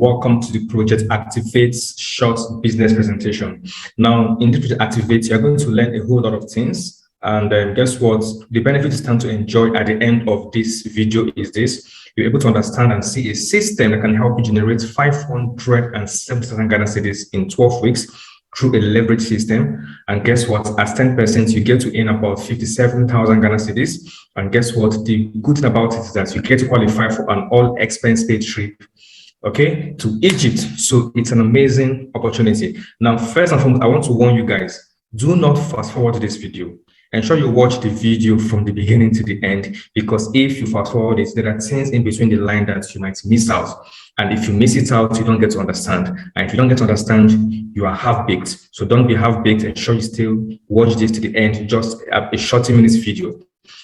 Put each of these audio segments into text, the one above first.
welcome to the Project Activate short business presentation. Now, in this Project Activate, you're going to learn a whole lot of things. And guess what? The benefit you stand to enjoy at the end of this video is this. You're able to understand and see a system that can help you generate 570,000 Ghana cedis in 12 weeks through a leverage system. And guess what? As 10%, you get to earn about 57,000 Ghana cedis. And guess what? The good thing about it is that you get to qualify for an all expense paid trip, okay, to Egypt. So it's an amazing opportunity. Now, first and foremost, I want to warn you guys, do not fast forward this video. Ensure you watch the video from the beginning to the end, because if you fast forward it, there are things in between the line that you might miss out. And if you miss it out, you don't get to understand. And if you don't get to understand, you are half-baked. So don't be half-baked. Ensure you still watch this to the end, just a short 10 minutes video.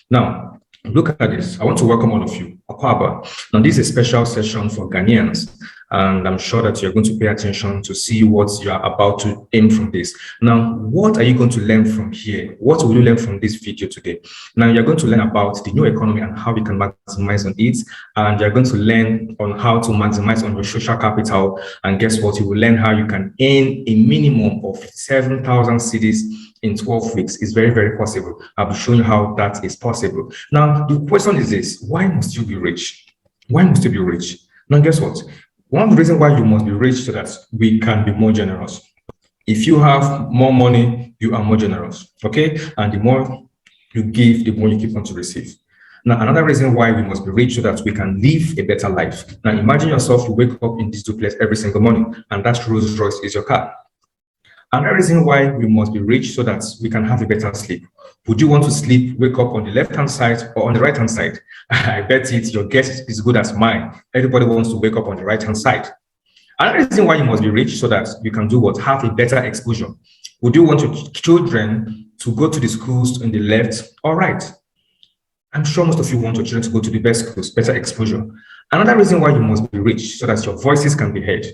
Now, look at this. I want to welcome all of you. Akwaba. Now, this is a special session for Ghanaians. And I'm sure that you're going to pay attention to see what you are about to aim from this. Now, what are you going to learn from here? What will you learn from this video today? Now, you're going to learn about the new economy and how we can maximize on it. And you're going to learn on how to maximize on your social capital. And guess what? You will learn how you can earn a minimum of 7,000 cedis in 12 weeks. It's very, very possible. I'll be showing you how that is possible. Now, the question is this: why must you be rich? Why must you be rich? Now, guess what? One of the reasons why you must be rich so that we can be more generous. If you have more money, you are more generous, okay? And the more you give, the more you keep on to receive. Now, another reason why we must be rich so that we can live a better life. Now, imagine yourself, you wake up in this duplex every single morning, and that Rolls Royce is your car. Another reason why we must be rich so that we can have a better sleep. Would you want to sleep, wake up on the left-hand side or on the right-hand side? I bet your guess is as good as mine. Everybody wants to wake up on the right-hand side. Another reason why you must be rich so that you can do what? Have a better exposure. Would you want your children to go to the schools on the left or right? I'm sure most of you want your children to go to the best schools, better exposure. Another reason why you must be rich so that your voices can be heard.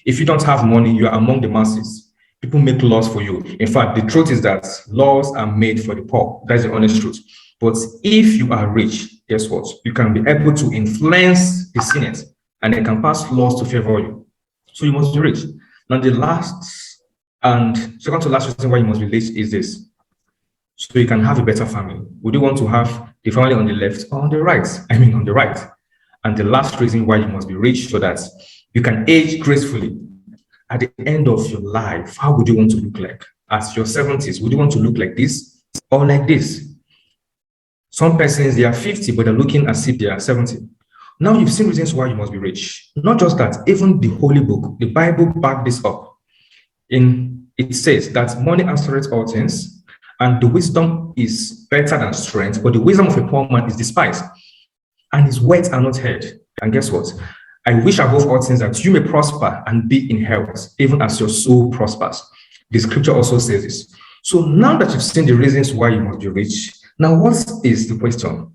If you don't have money, you are among the masses. People make laws for you. In fact, the truth is that laws are made for the poor. That's the honest truth. But if you are rich, guess what? You can be able to influence the Senate and they can pass laws to favor you. So you must be rich. Now, the last and second to last reason why you must be rich is this: so you can have a better family. Would you want to have the family on the left or on the right? I mean, on the right. And the last reason why you must be rich so that you can age gracefully. At the end of your life, how would you want to look like? At your 70s, would you want to look like this or like this? Some persons, they are 50, but they're looking as if they are 70. Now you've seen reasons why you must be rich. Not just that, even the Holy Book, the Bible backed this up. It says that money answereth all things, and the wisdom is better than strength, but the wisdom of a poor man is despised, and his words are not heard. And guess what? I wish above all things that you may prosper and be in health, even as your soul prospers. The scripture also says this. So now that you've seen the reasons why you must be rich, now what is the question?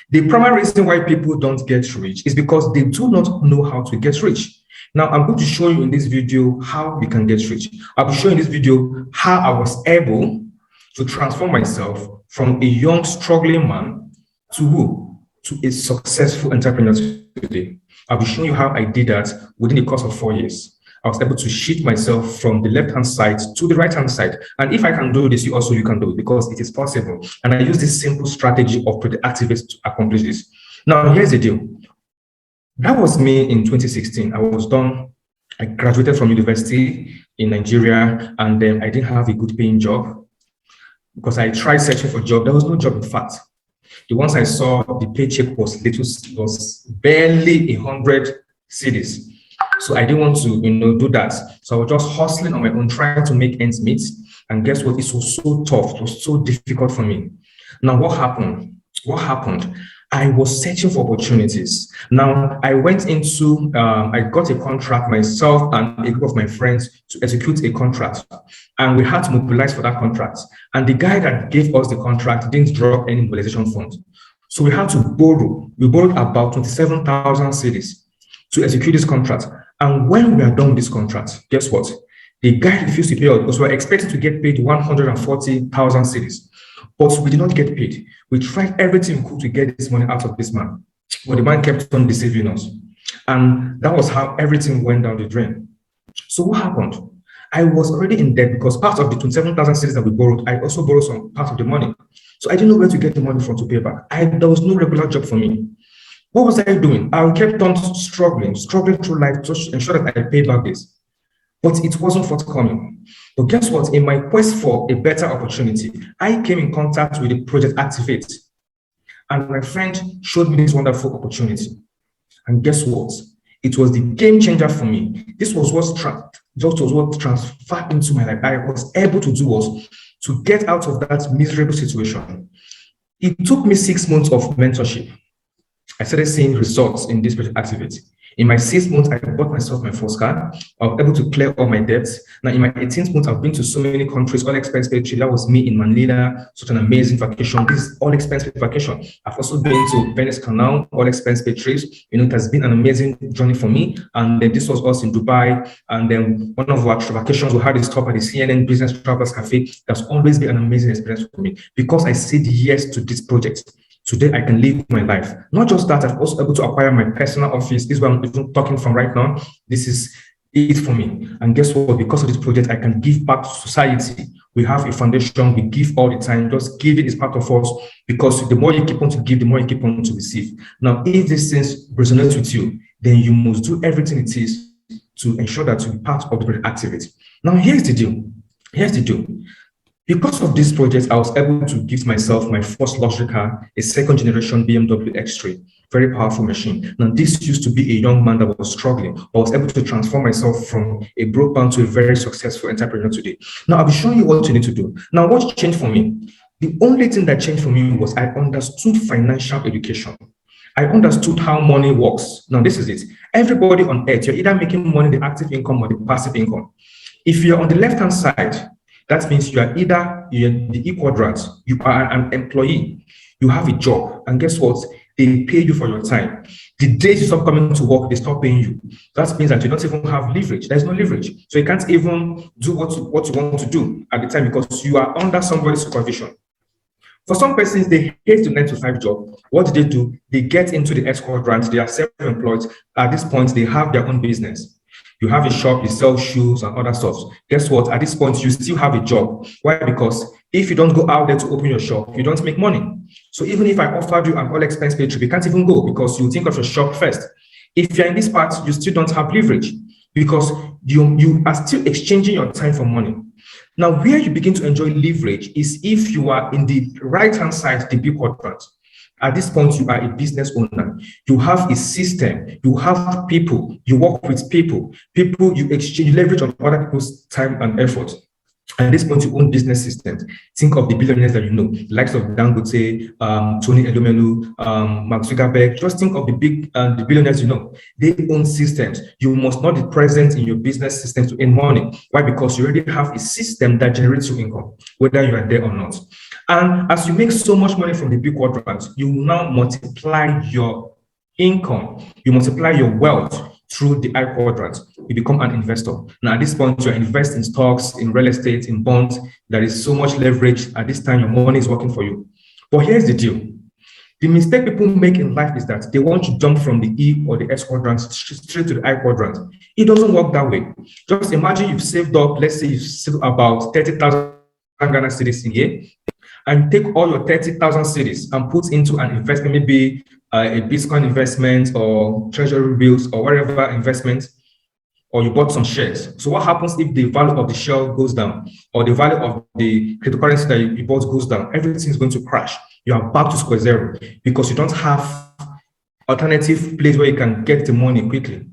The primary reason why people don't get rich is because they do not know how to get rich. Now, I'm going to show you in this video how you can get rich. I'll be showing in this video how I was able to transform myself from a young, struggling man to who? To a successful entrepreneur today. I'll be showing you how I did that within the course of 4 years. I was able to shift myself from the left-hand side to the right-hand side. And if I can do this, you can do it, because it is possible. And I use this simple strategy of Project Activate to accomplish this. Now, here's the deal. That was me in 2016. I graduated from university in Nigeria, and then I didn't have a good paying job because I tried searching for a job. There was no job, in fact. The ones I saw, the paycheck was barely 100 cedis. So I didn't want to, do that. So I was just hustling on my own, trying to make ends meet. And guess what? It was so tough. It was so difficult for me. Now, what happened? I was searching for opportunities. Now, I went into, I got a contract myself and a group of my friends to execute a contract. And we had to mobilize for that contract. And the guy that gave us the contract didn't drop any mobilization funds. So we had to borrow. We borrowed about 27,000 cedis to execute this contract. And when we are done with this contract, guess what? The guy refused to pay us because we were expected to get paid 140,000 cedis. But we did not get paid. We tried everything we could to get this money out of this man. But the man kept on deceiving us. And that was how everything went down the drain. So what happened? I was already in debt because part of the 27,000 cedis that we borrowed, I also borrowed some part of the money. So I didn't know where to get the money from to pay back. There was no regular job for me. What was I doing? I kept on struggling through life to ensure that I pay back this. But it wasn't forthcoming. But guess what? In my quest for a better opportunity, I came in contact with the Project Activate. And my friend showed me this wonderful opportunity. And guess what? It was the game changer for me. This was what transferred into my life. I was able to do was to get out of that miserable situation. It took me 6 months of mentorship. I started seeing results in this project activity. In my 6th month, I bought myself my first car. I was able to clear all my debts. Now, in my 18th month, I've been to so many countries, all expense paid trip. That was me in Manila, such an amazing vacation. This is all expense paid vacation. I've also been to Venice Canal, all expense paid trips. It has been an amazing journey for me. And then this was us in Dubai. And then one of our vacations, we had a stop at the CNN Business Travelers Cafe. That's always been an amazing experience for me because I said yes to this project. Today, I can live my life. Not just that, I'm also able to acquire my personal office. This is what I'm even talking from right now. This is it for me. And guess what? Because of this project, I can give back to society. We have a foundation. We give all the time. Just giving is part of us because the more you keep on to give, the more you keep on to receive. Now, if these things resonate with you, then you must do everything it is to ensure that you be part of the project activity. Now, here's the deal. Because of this project, I was able to gift myself my first luxury car, a second generation BMW X3, very powerful machine. Now, this used to be a young man that was struggling, but I was able to transform myself from a broke man to a very successful entrepreneur today. Now, I'll be showing you what you need to do. Now, what changed for me? The only thing that changed for me was I understood financial education. I understood how money works. Now, this is it. Everybody on earth, you're either making money, the active income or the passive income. If you're on the left-hand side, that means you're the E quadrant, you are an employee, you have a job, and guess what? They pay you for your time. The days you stop coming to work, they stop paying you. That means that you don't even have leverage. There's no leverage. So you can't even do what you want to do at the time because you are under somebody's supervision. For some persons, they hate the 9-to-5 job. What do? They get into the S quadrant, they are self-employed. At this point, they have their own business. You have a shop, you sell shoes and other stuff. Guess what? At this point, you still have a job. Why? Because if you don't go out there to open your shop, you don't make money. So even if I offered you an all expense paid trip, you can't even go because you think of your shop first. If you're in this part, you still don't have leverage because you are still exchanging your time for money. Now, where you begin to enjoy leverage is if you are in the right-hand side, the B quadrant. At this point, you are a business owner. You have a system. You have people. You work with people. You exchange leverage on other people's time and effort. At this point, you own business systems. Think of the billionaires that you know, the likes of Dangote, Tony Elumelu, Mark Zuckerberg. Just think of the billionaires you know. They own systems. You must not be present in your business systems to earn money. Why? Because you already have a system that generates your income, whether you are there or not. And as you make so much money from the big quadrant, you now multiply your income, you multiply your wealth through the I quadrant. You become an investor. Now, at this point, you invest in stocks, in real estate, in bonds. There is so much leverage. At this time, your money is working for you. But here's the deal. The mistake people make in life is that they want to jump from the E or the S quadrant straight to the I quadrant. It doesn't work that way. Just imagine you've saved up, let's say you've saved about 30,000 Ghana cedis in a year, and take all your 30,000 cedis and put into an investment, maybe a Bitcoin investment or treasury bills or whatever investment, or you bought some shares. So what happens if the value of the share goes down or the value of the cryptocurrency that you bought goes down? Everything is going to crash. You are back to square zero because you don't have alternative place where you can get the money quickly.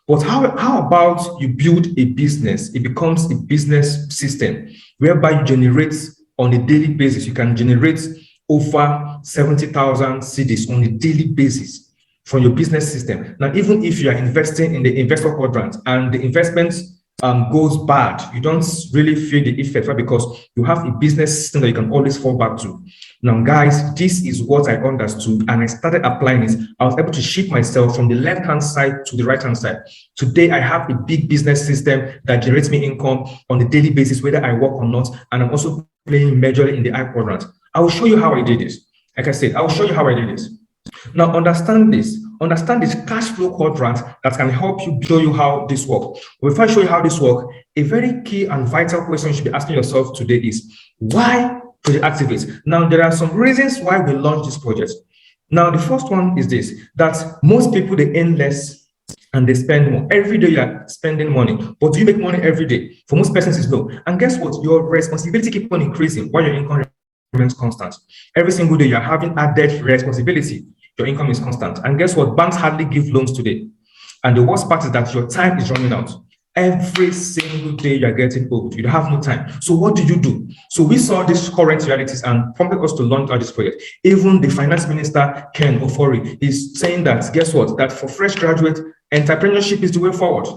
But how about you build a business? It becomes a business system whereby you generate on a daily basis. You can generate over 70,000 cedis on a daily basis from your business system. Now, even if you are investing in the investor quadrant and the investment goes bad, you don't really feel the effect, right? Because you have a business system that you can always fall back to. Now, guys, this is what I understood and I started applying it. I was able to shift myself from the left-hand side to the right-hand side. Today, I have a big business system that generates me income on a daily basis, whether I work or not. And I'm also playing majorly in the I quadrant. I will show you how I did this. Like I said, I will show you how I did this. Now, understand this. understand this cash flow quadrant that can help you show you how this works. Before I show you how this works, a very key and vital question you should be asking yourself today is, why Project Activate? Now, there are some reasons why we launched this project. Now, the first one is this, that most people, they earn less and they spend more. Every day you are spending money, but do you make money every day? For most persons, it's no. And guess what? Your responsibility keeps on increasing while your income remains constant. Every single day you are having added responsibility. Your income is constant. And guess what? Banks hardly give loans today. And the worst part is that your time is running out. Every single day you are getting old. You have no time. So what do? So we saw these current realities and prompted us to launch out this project. Even the finance minister, Ken Ofori, is saying that, guess what? That for fresh graduates, entrepreneurship is the way forward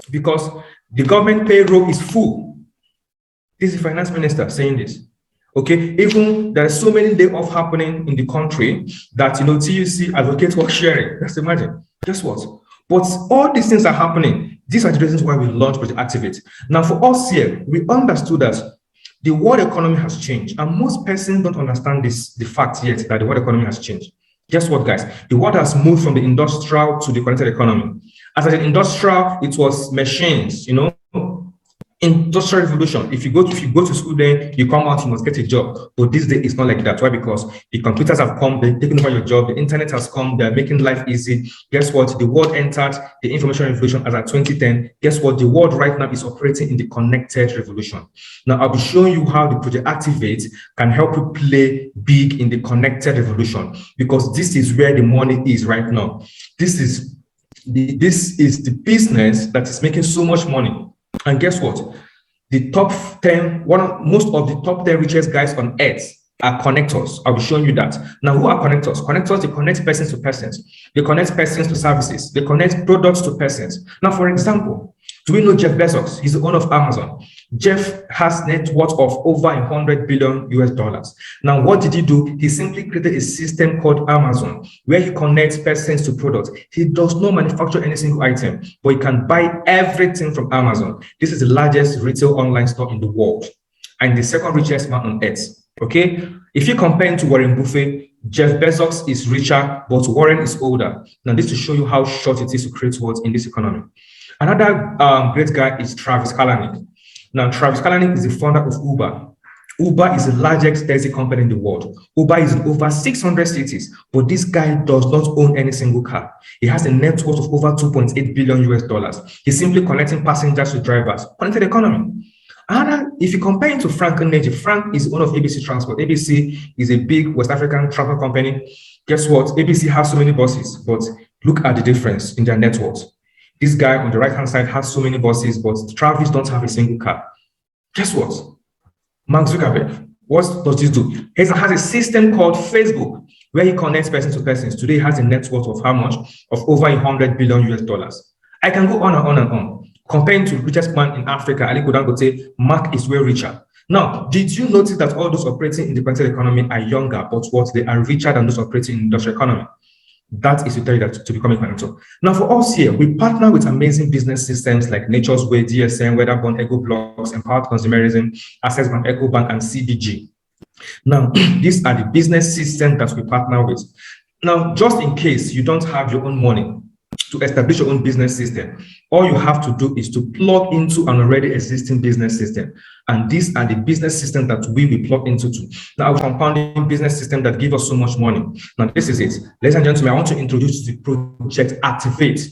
because the government payroll is full. This is the finance minister saying this. Okay, even there are so many layoffs happening in the country that, TUC advocates work sharing. Just imagine. Guess what? But all these things are happening. These are the reasons why we launched Project Activate. Now, for us here, we understood that the world economy has changed, and most persons don't understand the fact yet that the world economy has changed. Guess what, guys? The world has moved from the industrial to the connected economy. As I said, industrial, it was machines, Industrial revolution. If you go to school, then you come out, you must get a job. But this day it's not like that. Why? Because the computers have come, they're taking over your job. The internet has come, they're making life easy. Guess what? The world entered the information revolution as at 2010. Guess what? The world right now is operating in the connected revolution. Now I'll be showing you how the Project Activate can help you play big in the connected revolution, because this is where the money is right now. This is the business that is making so much money. And guess what? The top 10, most of the top 10 richest guys on earth are connectors. I'll be showing you that. Now, who are connectors? Connectors, they connect persons to persons. They connect persons to services. They connect products to persons. Now, for example, do we know Jeff Bezos? He's the owner of Amazon. Jeff has net worth of over $100 billion US. Now, what did he do? He simply created a system called Amazon, where he connects persons to products. He does not manufacture any single item, but he can buy everything from Amazon. This is the largest retail online store in the world and the second richest man on earth. Okay? If you compare him to Warren Buffett, Jeff Bezos is richer, but Warren is older. Now, this to show you how short it is to create wealth in this economy. Another great guy is Travis Kalanick. Now, Travis Kalanick is the founder of Uber. Uber is the largest taxi company in the world. Uber is in over 600 cities, but this guy does not own any single car. He has a net worth of over $2.8 billion US. He's simply connecting passengers to drivers. Connected economy. And if you compare him to Frank Neji, Frank is one of ABC Transport. ABC is a big West African travel company. Guess what? ABC has so many buses, but look at the difference in their net worth. This guy on the right-hand side has so many buses, but Travis don't have a single car. Guess what? Mark Zuckerberg, what does this do? He has a system called Facebook, where he connects persons to persons. Today, he has a net worth of how much? Of over $100 billion US. I can go on and on and on. Comparing to the richest man in Africa, Aliko Dangote, Mark is way richer. Now, did you notice that all those operating in the connected economy are younger, but what? They are richer than those operating in the industrial economy? That is to tell you that to become a financial. Now, for us here, we partner with amazing business systems like Nature's Way, DSM, Weatherborn, Ego Blocks, Empowered Consumerism, Access Bank, EcoBank, and CBG. Now, these are the business systems that we partner with. Now, just in case you don't have your own money to establish your own business system, all you have to do is to plug into an already existing business system. And these are the business systems that we will plug into too. Now, our compounding business system that give us so much money. Now, this is it. Ladies and gentlemen, I want to introduce the Project Activate.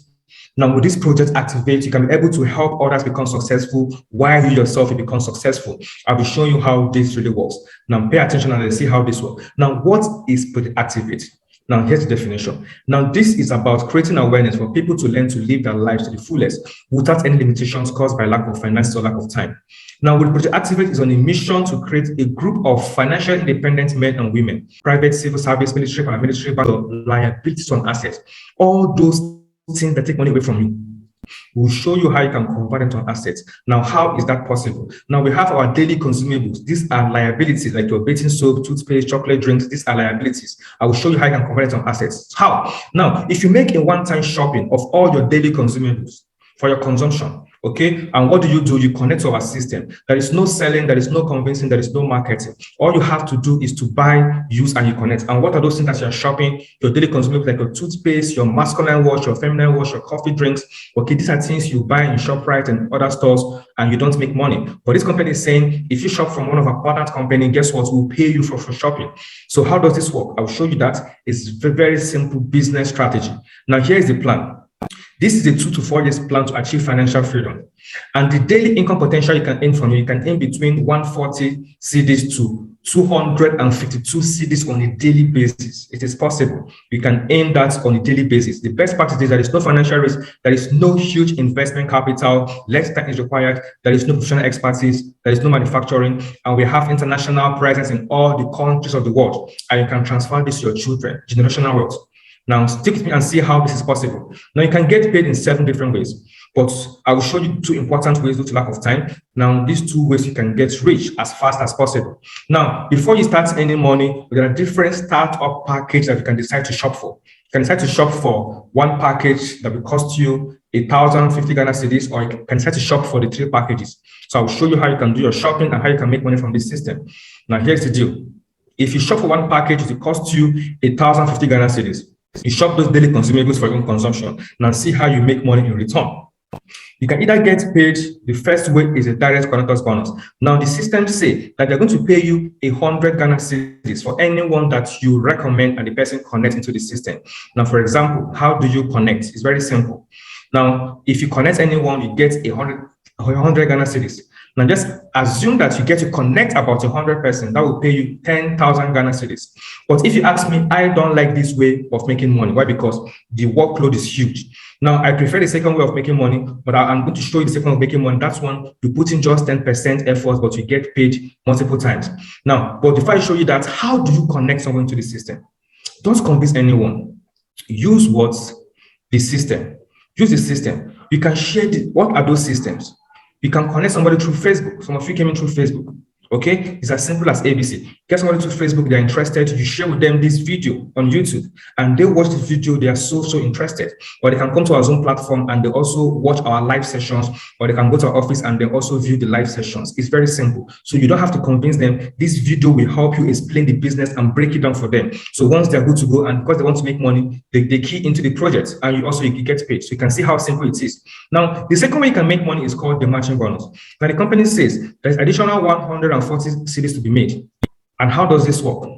Now, with this Project Activate, you can be able to help others become successful while you yourself will become successful. I'll be showing you how this really works. Now, pay attention and let's see how this works. Now, what is Project Activate? Now, here's the definition. Now, this is about creating awareness for people to learn to live their lives to the fullest without any limitations caused by lack of finances or lack of time. Now, with Project Activate is on a mission to create a group of financially independent men and women, private, civil service, military, paramilitary, liabilities on assets, all those things that take money away from you. We'll show you how you can convert into assets. Now, how is that possible? Now, we have our daily consumables. These are liabilities like your bathing soap, toothpaste, chocolate drinks. These are liabilities. I will show you how you can convert it into assets. How? Now, if you make a one-time shopping of all your daily consumables, for your consumption. Okay, and what do? You connect to our system. There is no selling, there is no convincing, there is no marketing. All you have to do is to buy, use, and you connect. And what are those things that you're shopping? Your daily consumables like your toothpaste, your masculine wash, your feminine wash, your coffee drinks. Okay, these are things you buy in ShopRite and other stores, and you don't make money. But this company is saying, if you shop from one of our partner companies, guess what? We'll pay you for shopping. So how does this work? I'll show you that. It's a very simple business strategy. Now, here is the plan. This is a 2 to 4 years plan to achieve financial freedom. And the daily income potential you can earn from it, you can earn between 140 CDs to 252 CDs on a daily basis. It is possible. You can earn that on a daily basis. The best part is that there is no financial risk. There is no huge investment capital. Less time is required. There is no professional expertise. There is no manufacturing. And we have international presence in all the countries of the world. And you can transfer this to your children, generational wealth. Now, stick with me and see how this is possible. Now, you can get paid in 7 different ways, but I will show you 2 important ways due to lack of time. Now, these 2 ways you can get rich as fast as possible. Now, before you start earning money, there are different startup packages that you can decide to shop for. You can decide to shop for one package that will cost you 1,050 Ghana cedis, or you can decide to shop for the 3 packages. So I'll show you how you can do your shopping and how you can make money from this system. Now, here's the deal. If you shop for one package, it will cost you 1,050 Ghana cedis. You shop those daily consumables for your own consumption. Now see how you make money in return. You can either get paid. The first way is a direct connectors bonus. Now the system say that they're going to pay you 100 Ghana cedis for anyone that you recommend and the person connects into the system. Now, for example, how do you connect? It's very simple. Now, if you connect anyone, you get 100 Ghana cedis. Now, just assume that you get to connect about 100 persons. That will pay you 10,000 Ghana cedis. But if you ask me, I don't like this way of making money. Why? Because the workload is huge. Now, I prefer the second way of making money, but I'm going to show you the second way of making money. That's one, you put in just 10% effort, but you get paid multiple times. Now, but if I show you that, how do you connect someone to the system? Don't convince anyone. Use what's the system. Use the system. You can share what are those systems? You can connect somebody through Facebook. Some of you came in through Facebook. Okay, it's as simple as ABC. Get somebody to Facebook, they're interested, you share with them this video on YouTube, and they watch the video, they are so interested. Or they can come to our Zoom platform and they also watch our live sessions, or they can go to our office and they also view the live sessions. It's very simple. So you don't have to convince them. This video will help you explain the business and break it down for them. So once they're good to go, and because they want to make money, they key into the project, and you get paid. So you can see how simple it is. Now, the second way you can make money is called the matching bonus. Now, the company says there's additional 140 CDs to be made. And how does this work?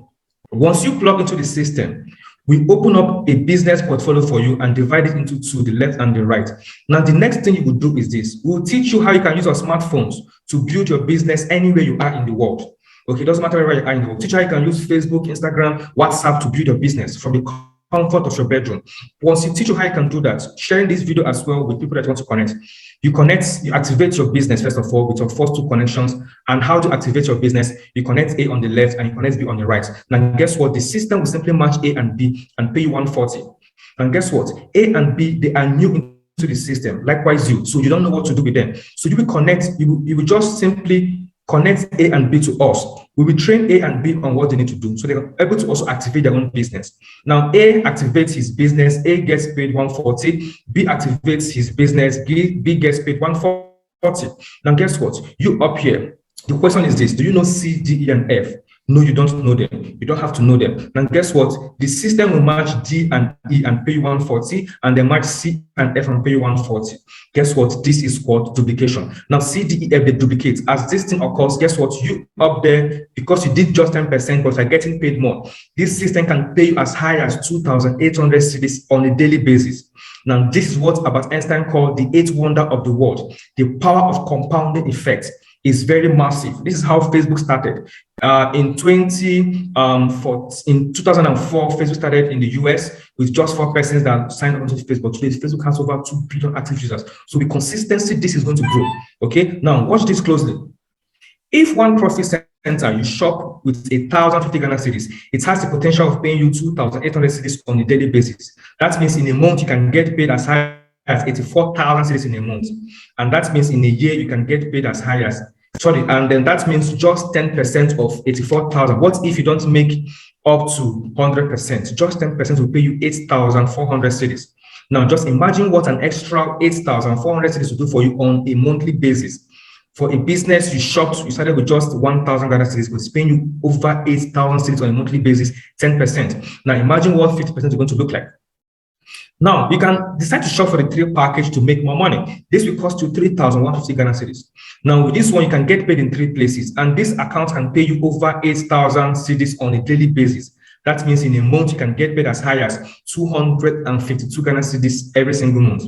Once you plug into the system, we open up a business portfolio for you and divide it into 2, the left and the right. Now, the next thing you will do is this. We'll teach you how you can use your smartphones to build your business anywhere you are in the world. Okay, it doesn't matter where you are in the world. Teach you how you can use Facebook, Instagram, WhatsApp to build your business from the comfort of your bedroom. Once you teach you how you can do that, sharing this video as well with people that want to connect. You activate your business, first of all, with your first 2 connections. And how to activate your business, you connect A on the left and you connect B on the right. Now, guess what? The system will simply match A and B and pay you 140. And guess what? A and B, they are new into the system. Likewise, you. So you don't know what to do with them. So you will connect, you will just simply connect A and B to us. We will train A and B on what they need to do, so they're able to also activate their own business. Now, A activates his business, A gets paid 140, B activates his business, B gets paid 140. Now, guess what? You up here, the question is this: do you know C, D, E, and F? No, you don't know them. You don't have to know them. And guess what? The system will match D and E and pay you 140, and they match C and F and pay you 140. Guess what? This is called duplication. Now, C, D, E, F, they duplicate. As this thing occurs, guess what? You up there, because you did just 10%, but you're getting paid more. This system can pay you as high as 2,800 CDs on a daily basis. Now, this is what Albert Einstein called the 8th wonder of the world. The power of compounding effect is very massive. This is how Facebook started. In 2004, Facebook started in the US with just 4 persons that signed on to Facebook. Today, Facebook has over 2 billion active users. So with consistency, this is going to grow. Okay, now watch this closely. If one profit center you shop with 1,050 Ghana cedis, it has the potential of paying you 2,800 cedis on a daily basis. That means in a month you can get paid as high as 84,000 cedis in a month, and that means in a year you can get paid as high as and then that means just 10% of 84,000. What if you don't make up to 100%? Just 10% will pay you 8,400 cedis. Now, just imagine what an extra 8,400 cedis will do for you on a monthly basis. For a business, you started with just 1,000 Ghana cedis, but it's paying you over 8,000 cedis on a monthly basis, 10%. Now, imagine what 50% is going to look like. Now, you can decide to shop for the 3 package to make more money. This will cost you 3,150 Ghana cedis. Now, with this one, you can get paid in 3 places, and this account can pay you over 8,000 cedis on a daily basis. That means in a month, you can get paid as high as 252 Ghana cedis every single month.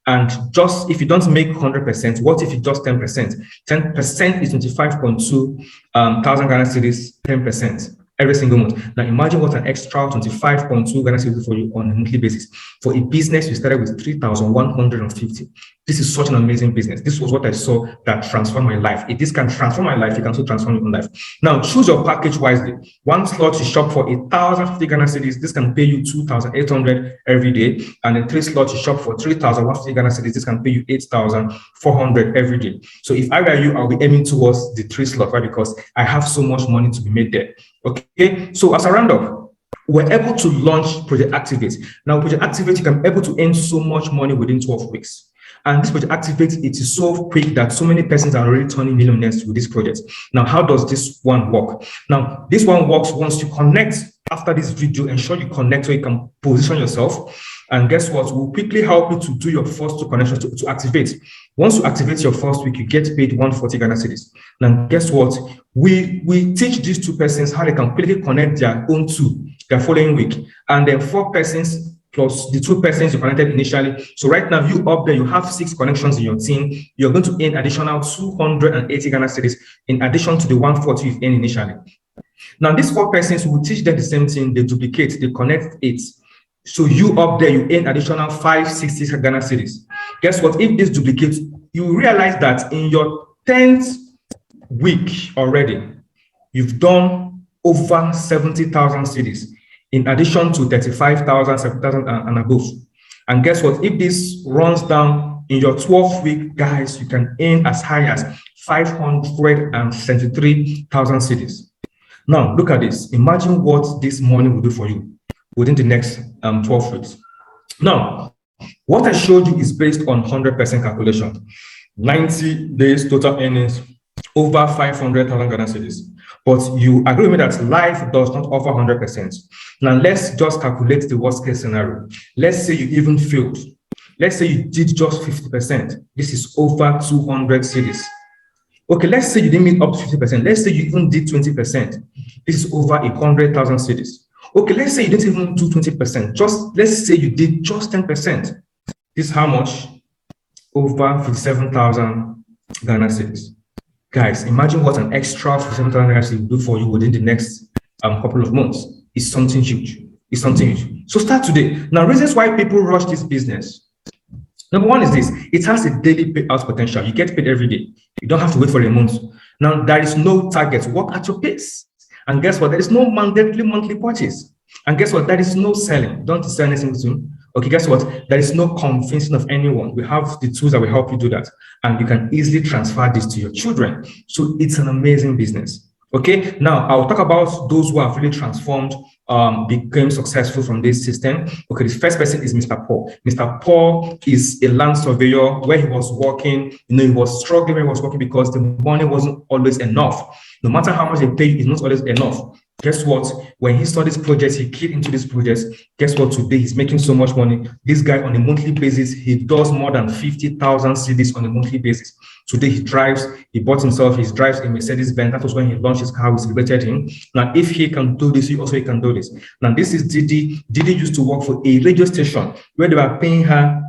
And just if you don't make 100%, what if you just 10%? 10% is 25.2 thousand Ghana cedis, 10%. Every single month. Now imagine what an extra 25.2 Ghana cedis for you on a monthly basis. For a business, you started with 3,150. This is such an amazing business. This was what I saw that transformed my life. If this can transform my life, it can also transform your own life. Now choose your package wisely. 1 slot you shop for 1,050 Ghana cedis. This can pay you 2,800 every day. And then 3 slots you shop for 3,150 Ghana cedis. This can pay you 8,400 every day. So if I were you, I'll be aiming towards the 3 slots, right? Because I have so much money to be made there. Okay, so as a roundup, we're able to launch Project Activate. Now, Project Activate, you can be able to earn so much money within 12 weeks. And this Project Activate, it is so quick that so many persons are already turning millionaires with this project. Now, how does this one work? Now, this one works once you connect after this video. Ensure you connect so you can position yourself. And guess what? We'll quickly help you to do your first 2 connections to activate. Once you activate your first week, you get paid 140 Ghana cedis. Now, guess what? We teach these 2 persons how they can quickly connect their own 2 the following week. And then 4 persons plus the 2 persons you connected initially. So right now, you up there, you have 6 connections in your team. You're going to earn additional 280 Ghana cedis in addition to the 140 you've earned initially. Now, these 4 persons, will teach them the same thing. They duplicate, they connect it. So you up there, you earn additional 560 Ghana cedis. Guess what? If this duplicates, you realize that in your 10th week already, you've done over 70,000 cedis in addition to 35,000, 7,000 and above. And guess what? If this runs down in your 12th week, guys, you can earn as high as 573,000 cedis. Now, look at this. Imagine what this money will do for you within the next 12 weeks. Now, what I showed you is based on 100% calculation. 90 days total earnings, over 500,000 Ghana cedis. But you agree with me that life does not offer 100%. Now, let's just calculate the worst case scenario. Let's say you even failed. Let's say you did just 50%. This is over 200 cedis. Okay, let's say you didn't meet up to 50%. Let's say you even did 20%. This is over 100,000 cedis. Okay, let's say you didn't even do 20%. Let's say you did just 10%. This is how much? Over 57,000 Ghana cedis. Guys, imagine what an extra 57,000 Ghana cedis will do for you within the next couple of months. It's something huge. It's something huge. So start today. Now, reasons why people rush this business. Number 1 is this. It has a daily payout potential. You get paid every day. You don't have to wait for a month. Now, there is no target. Work at your pace. And guess what? There is no mandatory monthly purchase. And guess what? There is no selling. Don't sell anything soon. Okay, guess what? There is no convincing of anyone. We have the tools that will help you do that. And you can easily transfer this to your children. So it's an amazing business. Okay, now I'll talk about those who have really transformed, became successful from this system. Okay, the first person is Mr. Paul. Mr. Paul is a land surveyor. Where he was working, he was struggling when he was working because the money wasn't always enough. No matter how much they pay, it's not always enough. Guess what? When he saw this project, he keyed into this project. Guess what? Today he's making so much money. This guy on a monthly basis, he does more than 50,000 cedis on a monthly basis. Today he drives, he drives a Mercedes-Benz. That was when he launched his car, we celebrated him. Now, if he can do this, he can do this. Now, this is Didi. Didi used to work for a radio station where they were paying her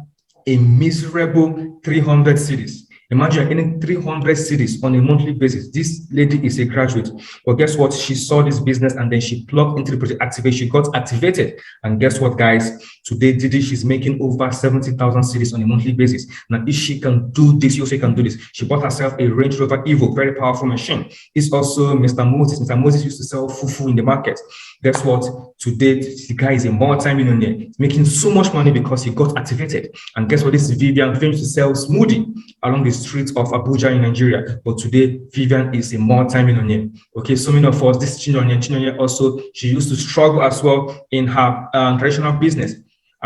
a miserable 300 cedis. Imagine you're earning 300 cedis on a monthly basis. This lady is a graduate. But guess what? She saw this business and then she plugged into the Project Activate. She got activated. And guess what, guys? Today, Didi, she's making over 70,000 cedis on a monthly basis. Now, if she can do this, you also can do this. She bought herself a Range Rover Evo, very powerful machine. It's also Mr. Moses. Mr. Moses used to sell fufu in the market. Guess what? Today, the guy is a multi-millionaire. He's making so much money because he got activated. And guess what? This is Vivian. Vivian used to sell smoothie along the streets of Abuja in Nigeria. But today, Vivian is a multi-millionaire. Okay, so many of us, this Chinonye also, she used to struggle as well in her traditional business.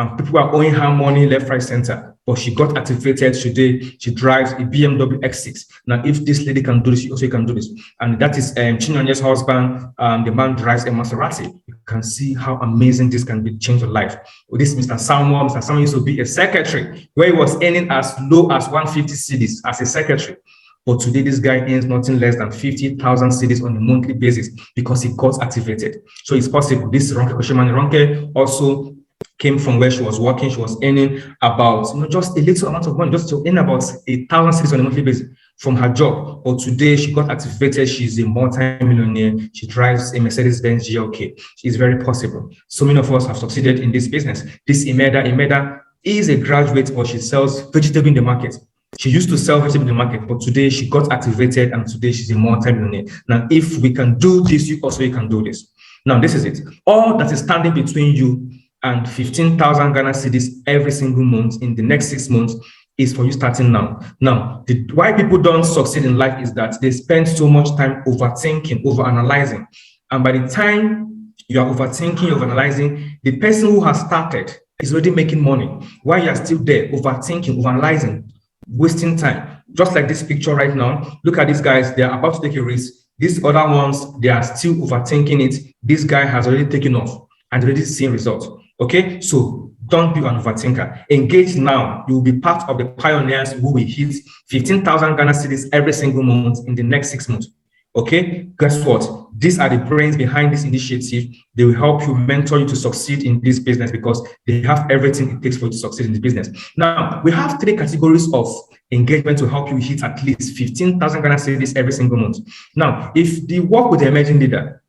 and people are owing her money left, right, center. But she got activated today. She drives a BMW X6. Now, if this lady can do this, she also can do this. And that is Chinonye's husband. The man drives a Maserati. You can see how amazing this can be, change your life. Well, this Mr. Samuel. Mr. Samuel used to be a secretary where he was earning as low as 150 cedis as a secretary. But today, this guy earns nothing less than 50,000 cedis on a monthly basis because he got activated. So it's possible. This Ronke Koshimani Ronke also came from where she was working. She was earning about just a little amount of money, just to earn about 1,000 cedis on a monthly basis from her job. But today she got activated. She's a multi-millionaire. She drives a Mercedes-Benz GLK. It's very possible. So many of us have succeeded in this business. This Imeda is a graduate, but she sells vegetable in the market. She used to sell vegetable in the market, but today she got activated and today she's a multi-millionaire. Now, if we can do this, you also can do this. Now, this is it. All that is standing between you and 15,000 Ghana cedis every single month in the next 6 months is for you starting now. Now, why people don't succeed in life is that they spend so much time overthinking, overanalyzing. And by the time you are overthinking, overanalyzing, the person who has started is already making money. While you are still there, overthinking, overanalyzing, wasting time. Just like this picture right now, look at these guys, they are about to take a risk. These other ones, they are still overthinking it. This guy has already taken off and already seen results. Okay, so don't be an overthinker. Engage now. You will be part of the pioneers who will hit 15,000 Ghana cedis every single month in the next 6 months. Okay, guess what? These are the brains behind this initiative. They will help you, mentor you to succeed in this business because they have everything it takes for you to succeed in this business. Now, we have 3 categories of engagement to help you hit at least 15,000 Ghana cedis every single month. Now, if you work with the emerging leader,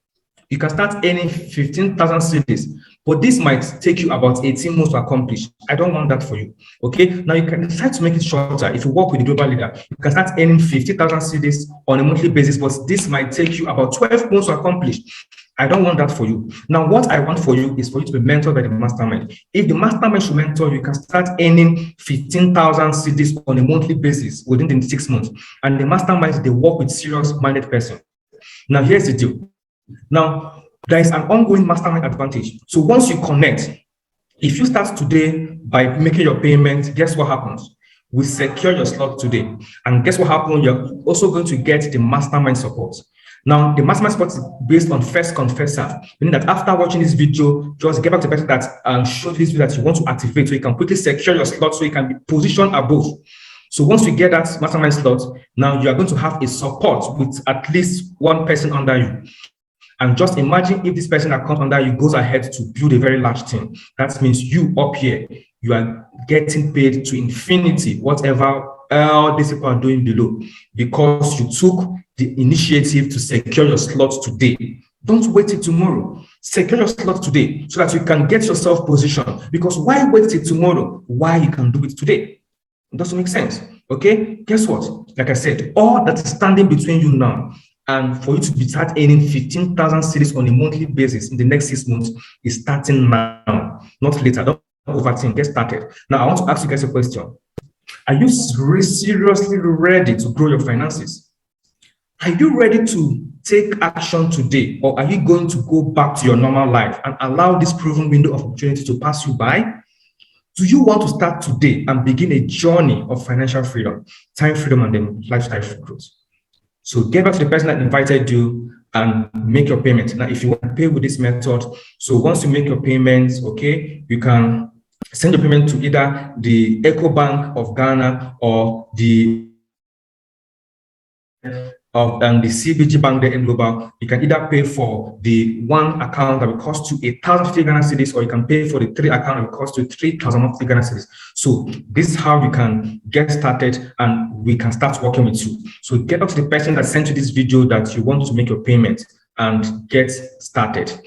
you can start earning 15,000 cedis, but this might take you about 18 months to accomplish. I don't want that for you. Okay, now you can try to make it shorter. If you work with the global leader, you can start earning 50,000 cedis on a monthly basis, but this might take you about 12 months to accomplish. I don't want that for you. Now, what I want for you is for you to be mentored by the mastermind. If the mastermind should mentor you, you can start earning 15,000 cedis on a monthly basis within the 6 months. And the mastermind, they work with serious-minded person. Now, here's the deal. Now, there is an ongoing mastermind advantage. So once you connect, if you start today by making your payment, guess what happens? We secure your slot today. And guess what happens? You're also going to get the mastermind support. Now, the mastermind support is based on first come, first serve, meaning that after watching this video, just get back to the person that showed this video that you want to activate so you can quickly secure your slot so you can be positioned above. So once you get that mastermind slot, now you are going to have a support with at least one person under you. And just imagine if this person that comes under you goes ahead to build a very large team. That means you up here, you are getting paid to infinity, whatever all these people are doing below, because you took the initiative to secure your slot today. Don't wait till tomorrow. Secure your slot today so that you can get yourself positioned. Because why wait till tomorrow? Why you can do it today? It doesn't make sense. Okay? Guess what? Like I said, all that is standing between you now and for you to start earning 15,000 cedis on a monthly basis in the next 6 months is starting now, not later. Don't overthink. Get started. Now, I want to ask you guys a question. Are you seriously ready to grow your finances? Are you ready to take action today, or are you going to go back to your normal life and allow this proven window of opportunity to pass you by? Do you want to start today and begin a journey of financial freedom, time freedom, and then lifestyle growth? So get back to the person that invited you and make your payment. Now, if you want to pay with this method, so once you make your payments, okay, you can send your payment to either the Eco Bank of Ghana or the CBG Bank there in Global. You can either pay for the one account that will cost you 1,050 Ghana cedis, or you can pay for the 3 account that will cost you 3,050 Ghana cedis. So this is how you can get started and we can start working with you. So get up to the person that sent you this video that you want to make your payment and get started.